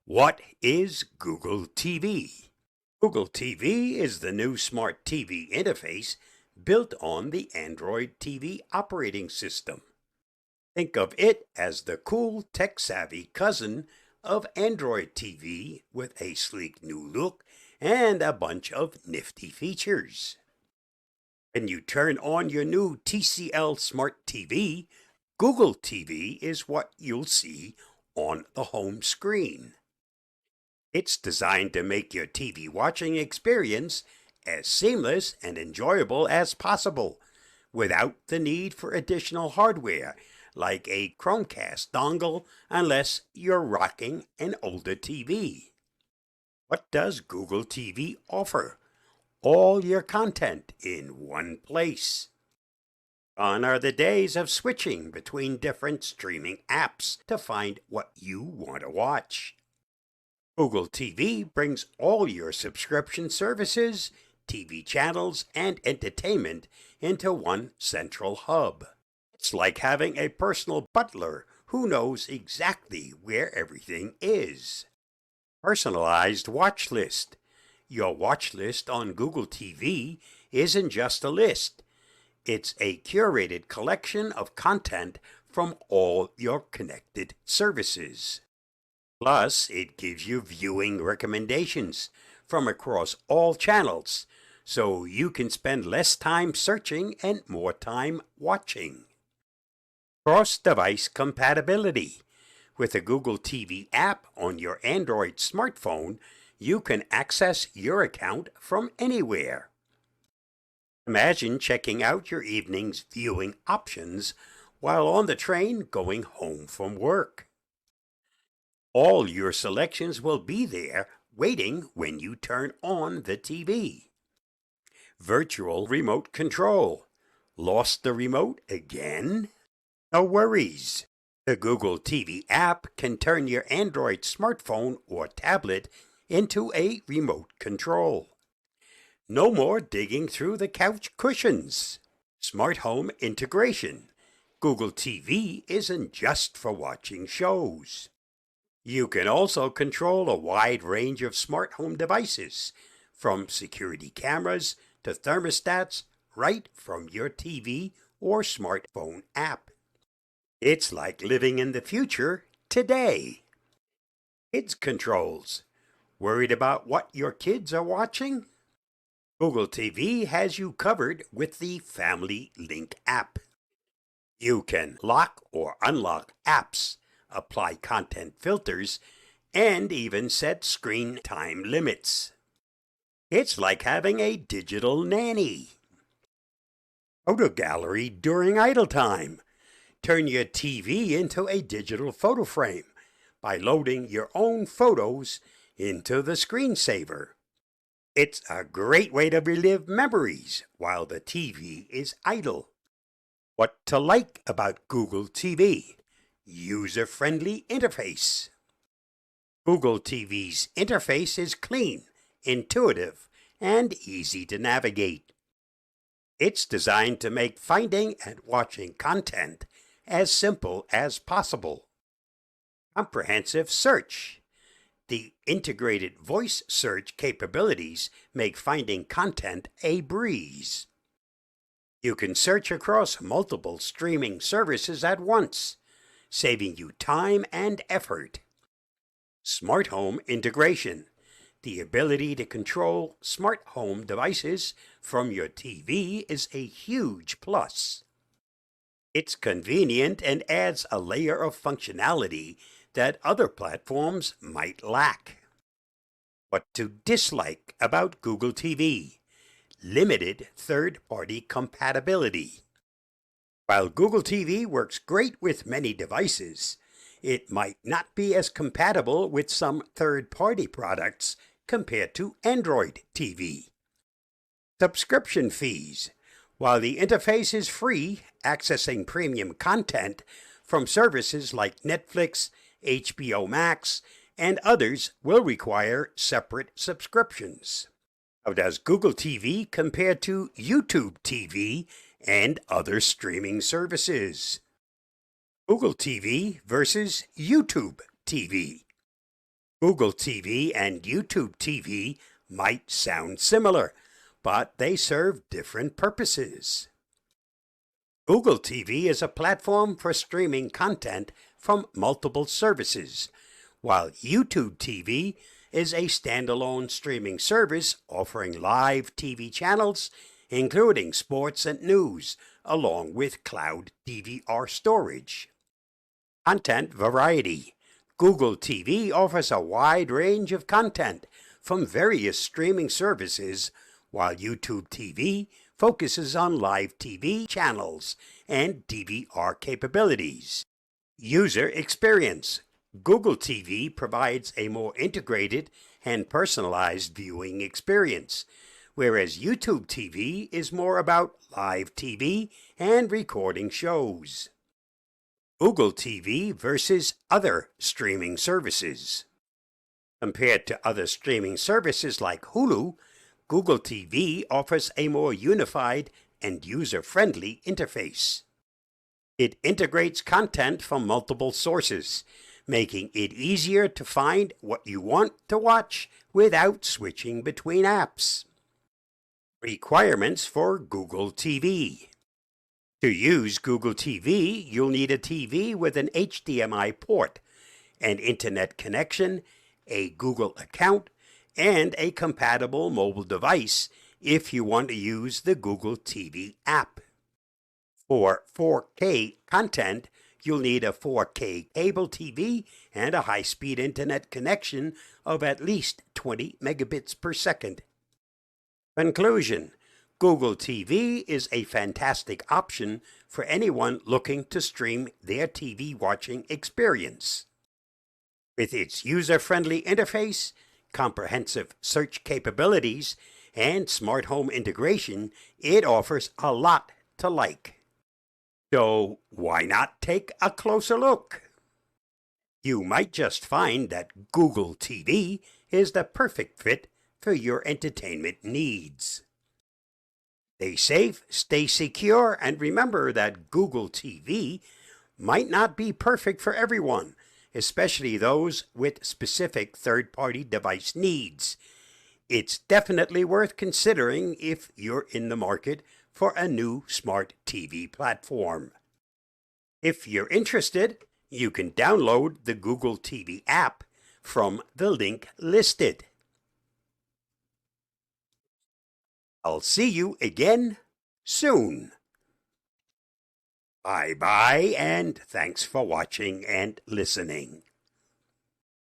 What is Google TV? Google TV is the new smart TV interface built on the Android TV operating system. Think of it as the cool tech-savvy cousin of Android TV with a sleek new look and a bunch of nifty features. When you turn on your new TCL Smart TV, Google TV is what you'll see on the home screen. It's designed to make your TV watching experience as seamless and enjoyable as possible, without the need for additional hardware like a Chromecast dongle unless you're rocking an older TV. What does Google TV offer? All your content in one place. Gone are the days of switching between different streaming apps to find what you want to watch. Google TV brings all your subscription services, TV channels, and entertainment into one central hub. It's like having a personal butler who knows exactly where everything is. Personalized watch list. Your watch list on Google TV isn't just a list. It's a curated collection of content from all your connected services. Plus, it gives you viewing recommendations from across all channels, so you can spend less time searching and more time watching. Cross-device compatibility. With the Google TV app on your Android smartphone, you can access your account from anywhere. Imagine checking out your evening's viewing options while on the train going home from work. All your selections will be there waiting when you turn on the TV. Virtual remote control. Lost the remote again? No worries. The Google TV app can turn your Android smartphone or tablet into a remote control. No more digging through the couch cushions. Smart home integration. Google TV isn't just for watching shows. You can also control a wide range of smart home devices, from security cameras to thermostats, right from your TV or smartphone app. It's like living in the future today. Kids controls. Worried about what your kids are watching? Google TV has you covered with the Family Link app. You can lock or unlock apps, apply content filters, and even set screen time limits. It's like having a digital nanny. Photo gallery during idle time. Turn your TV into a digital photo frame by loading your own photos into the screensaver. It's a great way to relive memories while the TV is idle. What to like about Google TV? User-friendly interface. Google TV's interface is clean, intuitive, and easy to navigate. It's designed to make finding and watching content as simple as possible. Comprehensive search. The integrated voice search capabilities make finding content a breeze. You can search across multiple streaming services at once, saving you time and effort. Smart home integration. The ability to control smart home devices from your TV is a huge plus. It's convenient and adds a layer of functionality that other platforms might lack. What to dislike about Google TV? Limited third-party compatibility. While Google TV works great with many devices, it might not be as compatible with some third-party products compared to Android TV. Subscription fees. While the interface is free, accessing premium content from services like Netflix, HBO Max, and others will require separate subscriptions. How does Google TV compare to YouTube TV and other streaming services? Google TV versus YouTube TV. Google TV and YouTube TV might sound similar, but they serve different purposes. Google TV is a platform for streaming content from multiple services, while YouTube TV is a standalone streaming service offering live TV channels, including sports and news, along with cloud DVR storage. Content variety. Google TV offers a wide range of content from various streaming services, while YouTube TV focuses on live TV channels and DVR capabilities. User experience. Google TV provides a more integrated and personalized viewing experience, whereas YouTube TV is more about live TV and recording shows. Google TV versus other streaming services. Compared to other streaming services like Hulu, Google TV offers a more unified and user-friendly interface. It integrates content from multiple sources, making it easier to find what you want to watch without switching between apps. Requirements for Google TV. To use Google TV, you'll need a TV with an HDMI port, an internet connection, a Google account, and a compatible mobile device if you want to use the Google TV app. For 4K content, you'll need a 4K cable TV and a high-speed internet connection of at least 20 megabits per second. Conclusion: Google TV is a fantastic option for anyone looking to stream their TV watching experience. With its user-friendly interface, comprehensive search capabilities, and smart home integration, it offers a lot to like. So why not take a closer look? You might just find that Google TV is the perfect fit for your entertainment needs. Stay safe, stay secure, and remember that Google TV might not be perfect for everyone, especially those with specific third-party device needs. It's definitely worth considering if you're in the market for a new smart TV platform. If you're interested, you can download the Google TV app from the link listed. I'll see you again soon. Bye-bye, and thanks for watching and listening.